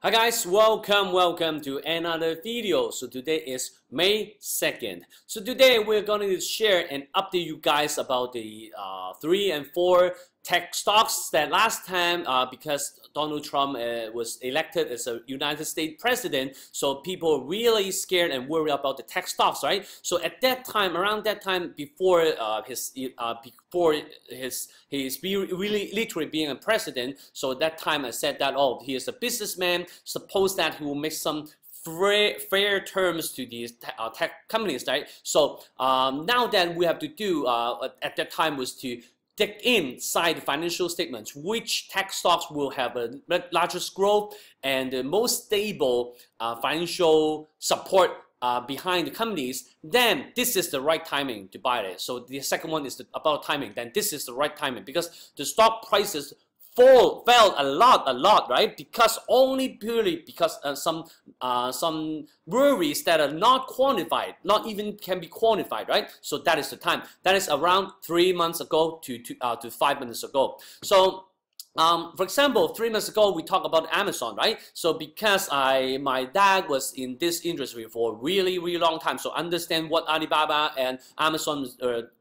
Hi guys, welcome to another video. So today is May 2nd. So today we're going to share and update you guys about the 3 and 4 tech stocks that last time because Donald Trump was elected as a United States president, so people really scared and worried about the tech stocks, right? So at that time, around that time, before he's really literally being a president, so at that time I said that he is a businessman. Suppose that he will make some fair terms to these tech companies, right? So now that we have to do at that time was to dig inside the financial statements, which tech stocks will have a largest growth and the most stable financial support behind the companies, then this is the right timing to buy it. So the second one is about timing. Then this is the right timing because the stock prices fell a lot, right? Because purely because some worries that are not quantified, not even can be quantified, right? So that is the time. That is around 3 months ago to 5 months ago. So for example, 3 months ago we talked about Amazon, right? So because my dad was in this industry for a really long time, so understand what Alibaba and Amazon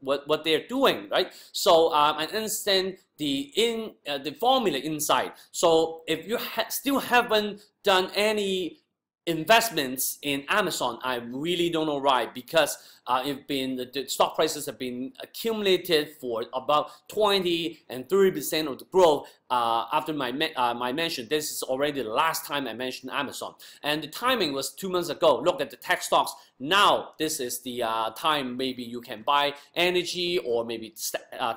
what they're doing, right? So I understand the formula inside. So if you still haven't done any investments in Amazon, I really don't know why, because the stock prices have been accumulated for about 20 and 30% of the growth after my mention. This is already the last time I mentioned Amazon, and the timing was 2 months ago. Look at the tech stocks. Now this is the time maybe you can buy energy or maybe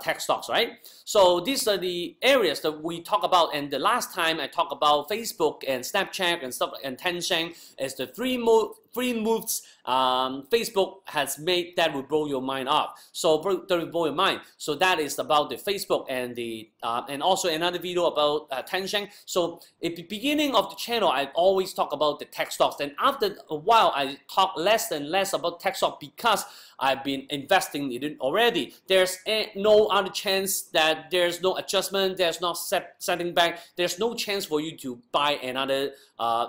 tech stocks, right? So these are the areas that we talk about. And the last time I talked about Facebook and Snapchat and stuff and Tencent as the three moves Facebook has made that will blow your mind off. So that will blow your mind. So that is about the Facebook and the and also another video about Tencent. So at the beginning of the channel, I always talk about the tech stocks. Then after a while, I talk less and less about tech stock because I've been investing in it already. There's no other chance that there's no adjustment. There's no setting back. There's no chance for you to buy another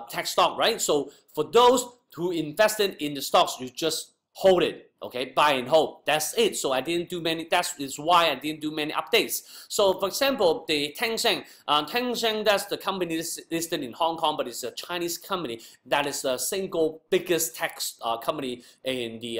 tech stock, right? So for those who invested in the stocks, you just hold it, okay? Buy and hold. That's it. So I didn't do many. That is why I didn't do many updates. So for example, the Tencent, that's the company listed in Hong Kong, but it's a Chinese company. That is the single biggest tech company in the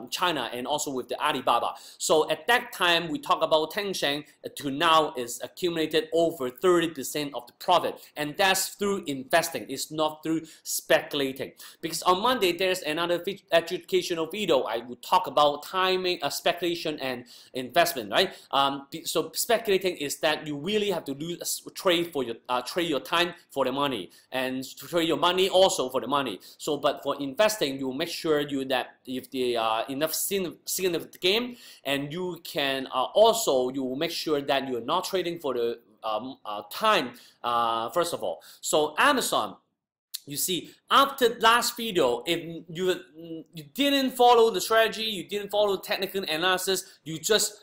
China, and also with the Alibaba. So at that time we talk about Tencent to now is accumulated over 30% of the profit, and that's through investing. It's not through speculating. Because on Monday there's another educational video. I would talk about timing, speculation, and investment, right? So speculating is that you really have to trade your time for the money, and to trade your money also for the money. So, but for investing, you make sure that if the enough skin of the game, and you can also you will make sure that you are not trading for the time first of all. So Amazon. You see, after last video, if you didn't follow the strategy, you didn't follow the technical analysis, you just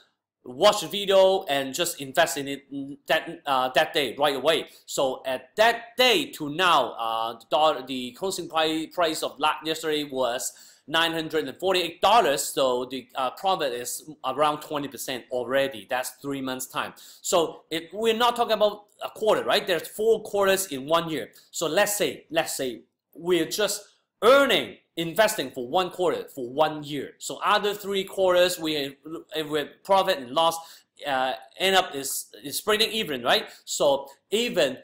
watch the video and just invest in it that day right away. So at that day to now, the closing price of yesterday was $948, so the profit is around 20% already. That's 3 months time. So we're not talking about a quarter, right? There's 4 quarters in 1 year. So let's say we're just investing for 1 quarter for 1 year. So other 3 quarters with profit and loss end up is spreading even, right? So even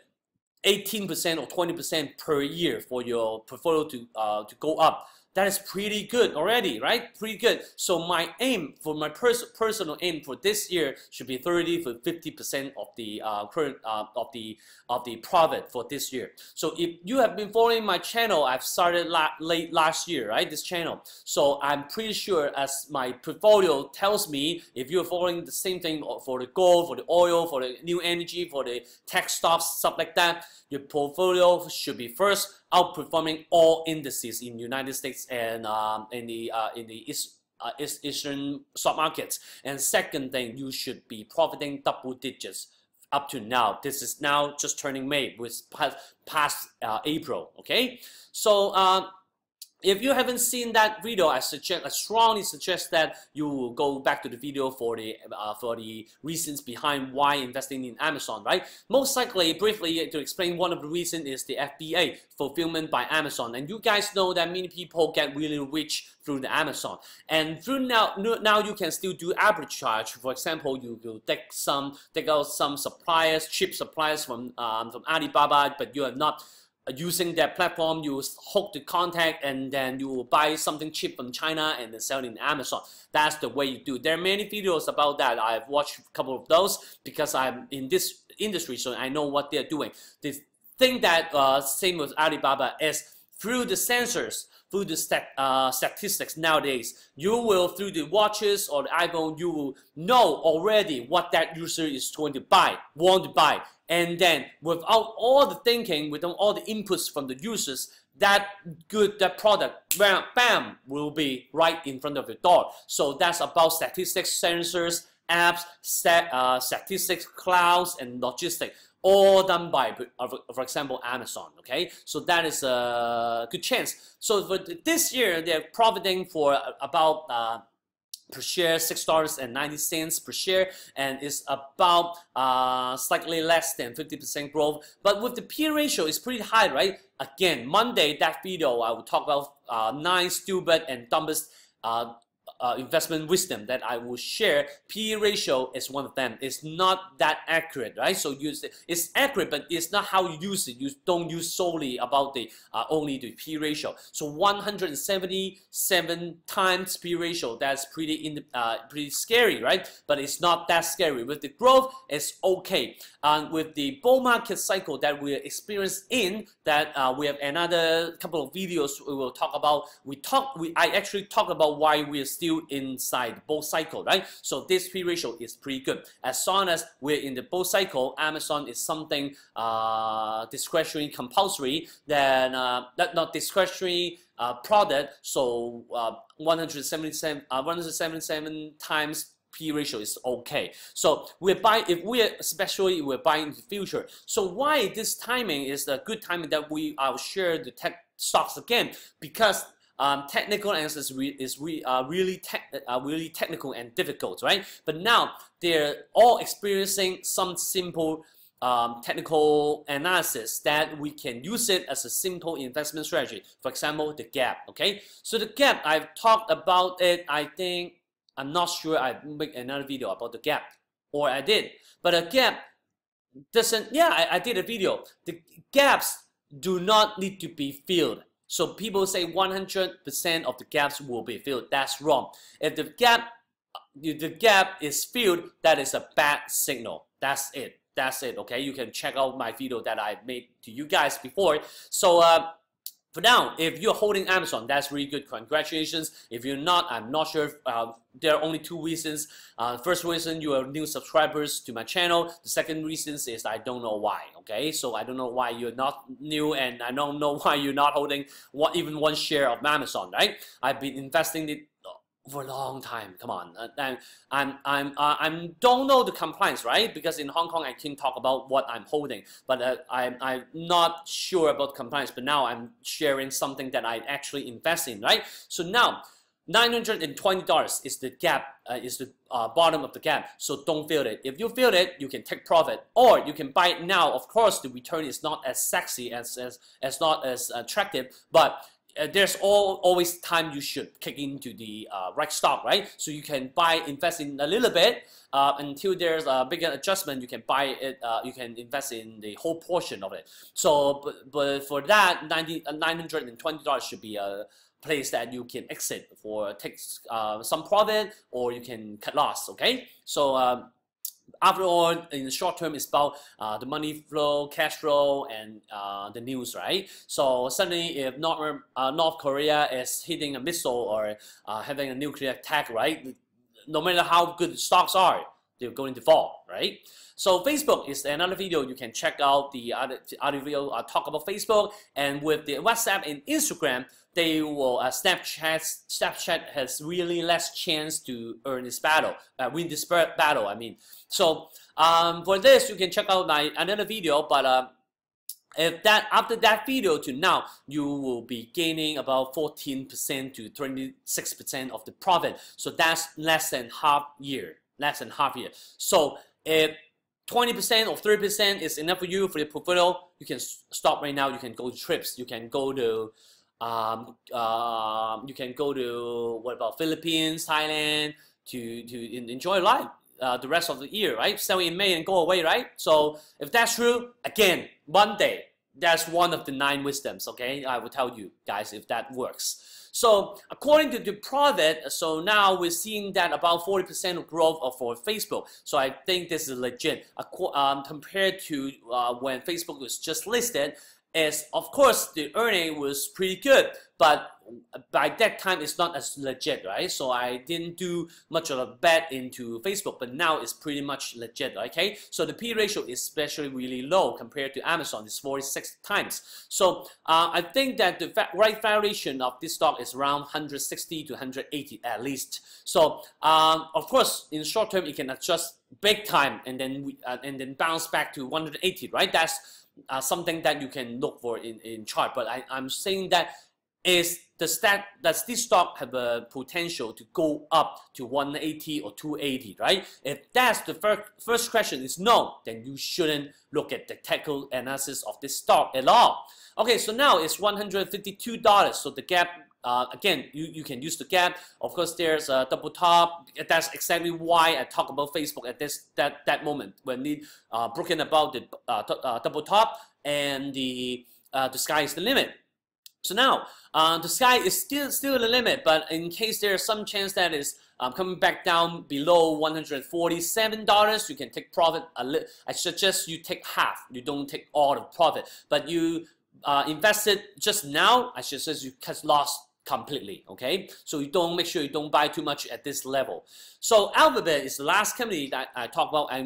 18% or 20% per year for your portfolio to go up. That is pretty good already, right? Pretty good. So my aim for my personal aim for this year should be 30 to 50% of the current of the profit for this year. So if you have been following my channel, I've started late last year, right? This channel. So I'm pretty sure, as my portfolio tells me, if you're following the same thing for the gold, for the oil, for the new energy, for the tech stocks, stuff like that, your portfolio should be first outperforming all indices in the United States and in the Eastern stock markets. And second thing, you should be profiting double digits up to now. This is now just turning May, with past April. Okay, so if you haven't seen that video, I strongly suggest that you go back to the video for the reasons behind why investing in Amazon, right? Most likely, briefly to explain, one of the reasons is the FBA, fulfillment by Amazon, and you guys know that many people get really rich through the Amazon, and through now you can still do arbitrage. For example, you take out some suppliers, cheap suppliers from Alibaba, but you are not using that platform. You hook the contact and then you will buy something cheap from China and then sell it in Amazon. That's the way you do. There are many videos about that. I've watched a couple of those because I'm in this industry, so I know what they're doing. The thing that same with Alibaba is through the sensors, through the statistics nowadays, you will, through the watches or the iPhone, you will know already what that user is going to buy, want to buy. And then without all the thinking, without all the inputs from the users, that product, bam, will be right in front of your door. So that's about statistics, sensors, apps, statistics, clouds, and logistics, all done by, for example, Amazon. Okay, so that is a good chance. So for this year, they're profiting for about per share $6.90 per share, and it's about slightly less than 50% growth. But with the PE ratio, it's pretty high, right? Again, Monday, that video I will talk about 9 stupid and dumbest investment wisdom that I will share. PE ratio is one of them. It's not that accurate, right? So it's accurate, but it's not how you use it. You don't use solely about the only the PE ratio. So 177 times PE ratio, that's pretty scary, right? But it's not that scary. With the growth, it's okay. And with the bull market cycle that we're experiencing in, that we have another couple of videos we will talk about. I actually talk about why we're still inside the bull cycle, right? So this PE ratio is pretty good. As long as we're in the bull cycle, Amazon is something discretionary, compulsory, then not discretionary product. So 177 times PE ratio is okay. So we're buying, especially we're buying in the future. So why this timing is a good timing that I'll share the tech stocks again, because technical analysis is really technical and difficult, right? But now they're all experiencing some simple technical analysis that we can use it as a simple investment strategy. For example, the gap. Okay, so the gap, I've talked about it. I'm not sure I make another video about the gap, or I did, but a gap doesn't. Yeah, I did a video. The gaps do not need to be filled. So people say 100% of the gaps will be filled. That's wrong. If the gap is filled, that is a bad signal. That's it. Okay, you can check out my video that I made to you guys before. So for now, if you're holding Amazon, that's really good. Congratulations. If you're not, I'm not sure. There are only 2 reasons. First reason, you are new subscribers to my channel. The second reason is I don't know why. Okay, so I don't know why you're not new, and I don't know why you're not holding even 1 share of Amazon. Right? I've been investing it for a long time. Come on, I don't know the compliance, right? Because in Hong Kong I can talk about what I'm holding, but I'm not sure about compliance. But now I'm sharing something that I actually invest in, right? So now $920 is the gap, is the bottom of the gap. So don't fill it. If you fill it, you can take profit, or you can buy it now. Of course, the return is not as sexy, as not as attractive, but there's always time you should kick into the right stock, right? So you can invest in a little bit until there's a bigger adjustment. You can buy it. You can invest in the whole portion of it. So, but for that, $920 should be a place that you can exit for take some profit, or you can cut loss. Okay, so. After all, in the short term, it's about the money flow, cash flow, and the news, right? So suddenly, if North Korea is hitting a missile or having a nuclear attack, right? No matter how good the stocks are, they're going to fall, right? So Facebook is another video you can check out. The other video talk about Facebook, and with the WhatsApp and Instagram, they will Snapchat has really less chance to earn this battle, win this battle. I mean, so for this you can check out another video, but after that video to now, you will be gaining about 14% to 26% of the profit. So that's less than half year. So if 20% or 30% is enough for you for your portfolio, you can stop right now. You can go to trips. You can go to what about Philippines, Thailand to enjoy life the rest of the year, right? Sell in May and go away, right? So if that's true, again, one day, that's one of the 9 wisdoms, okay? I will tell you guys if that works. So according to the profit, so now we're seeing that about 40% of growth for Facebook. So I think this is legit compared to when Facebook was just listed. Is of course the earning was pretty good, but by that time it's not as legit, right? So I didn't do much of a bet into Facebook, but now it's pretty much legit, okay? So the P ratio is especially really low compared to Amazon. It's 46 times. So I think that the right valuation of this stock is around 160 to 180 at least. So of course in short term it can adjust big time and then bounce back to 180, right? That's something that you can look for in chart, but I'm saying that does this stock have a potential to go up to 180 or 280, right? If that's the first question is no, then you shouldn't look at the technical analysis of this stock at all. Okay, so now it's $152, so the gap, again, you can use the gap. Of course, there's a double top. That's exactly why I talk about Facebook at that moment when we broken about the double top and the sky is the limit. So now the sky is still the limit, but in case there's some chance that is coming back down below $147, you can take profit a little. I suggest you take half. You don't take all the profit, but you invested just now. I suggest you cut loss completely, okay? So you don't make sure you don't buy too much at this level. So Alphabet is the last company that I talk about. I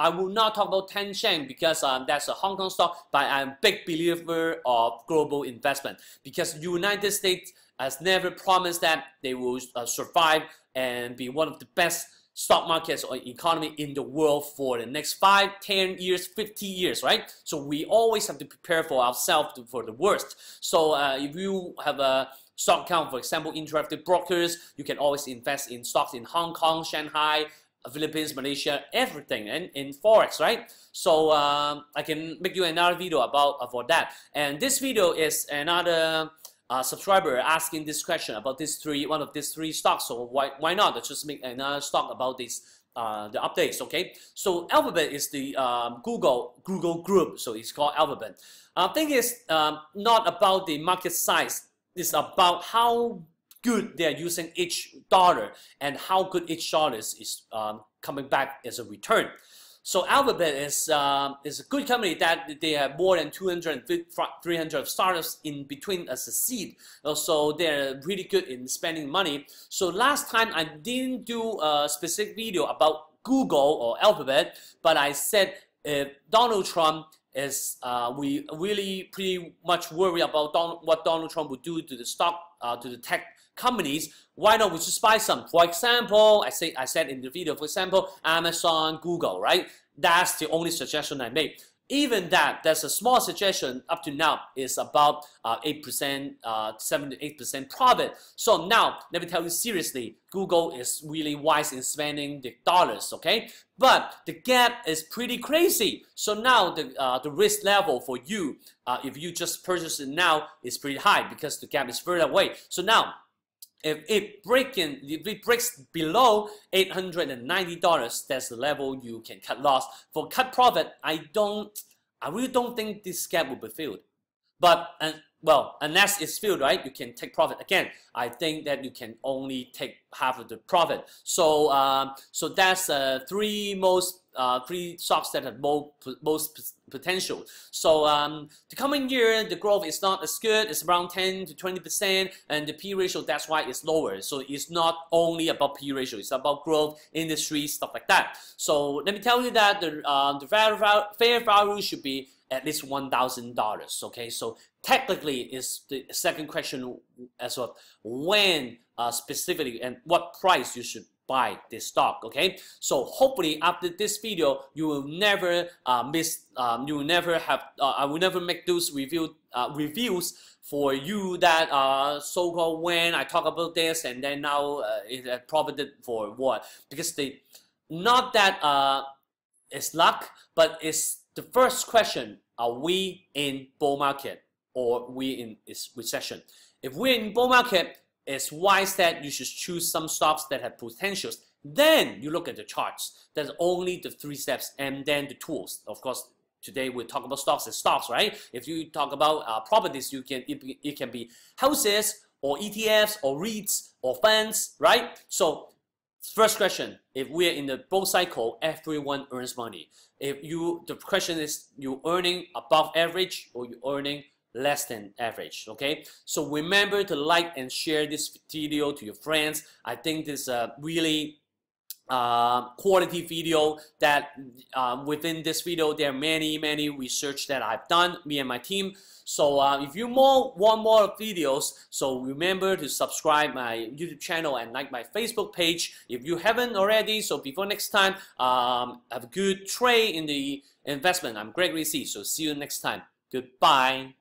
will not talk about Tencent because that's a Hong Kong stock, but I'm a big believer of global investment because United States has never promised that they will survive and be one of the best stock markets or economy in the world for the next 5, 10 years, 50 years, right? So we always have to prepare for ourselves for the worst. So if you have a stock account, for example, Interactive Brokers, you can always invest in stocks in Hong Kong, Shanghai, Philippines, Malaysia, everything, and in Forex, right? So I can make you another video for that. And this video is another subscriber asking this question about one of these 3 stocks. So why not? Let's just make another stock about this. The updates, okay? So Alphabet is the Google group, so it's called Alphabet. Thing is not about the market size. It's about how good they are using each dollar and how good each dollar is coming back as a return. So Alphabet is a good company that they have more than 300 startups in between as a seed. So they're really good in spending money. So last time I didn't do a specific video about Google or Alphabet, but I said if Donald Trump is we really pretty much worry about what Donald Trump would do to the stock, to the tech companies. Why not we just buy some? For example, I said in the video, for example, Amazon, Google, right? That's the only suggestion I made. Even that's a small suggestion up to now is about 8%, 7 to 8% profit. So now, let me tell you seriously, Google is really wise in spending the dollars, okay? But the gap is pretty crazy. So now the risk level for you, if you just purchase it now, is pretty high because the gap is further away. So now, if it breaks below $890, that's the level you can cut loss. For cut profit, I really don't think this gap will be filled. But well, unless it's filled, right, you can take profit. Again, I think that you can only take half of the profit. So so that's three stocks that have most potential. So the coming year, the growth is not as good. It's around 10 to 20%, and the P ratio, that's why it's lower. So it's not only about P ratio, it's about growth, industry, stuff like that. So let me tell you that the fair value should be at least $1,000. Okay, so technically is the second question as well, when specifically and what price you should buy this stock. Okay, so hopefully after this video you will never you will never have I will never make those reviews for you that so-called when I talk about this and then now it profited for what, because not that it's luck, but it's the first question: are we in bull market or we in recession? If we're in bull market, it's wise that you should choose some stocks that have potentials. Then you look at the charts. There's only the 3 steps and then the tools. Of course, today we talk about stocks and stocks, right? If you talk about properties, it can be houses or ETFs or REITs or funds, right? So first question: if we're in the bull cycle, everyone earns money. The question is, you earning above average or you earning less than average? Okay, so remember to like and share this video to your friends. I think this is a really quality video that within this video there are many research that I've done, me and my team. So if you want more videos, so remember to subscribe my YouTube channel and like my Facebook page if you haven't already. So before next time, have a good trade in the investment. I'm Gregory C. So see you next time. Goodbye.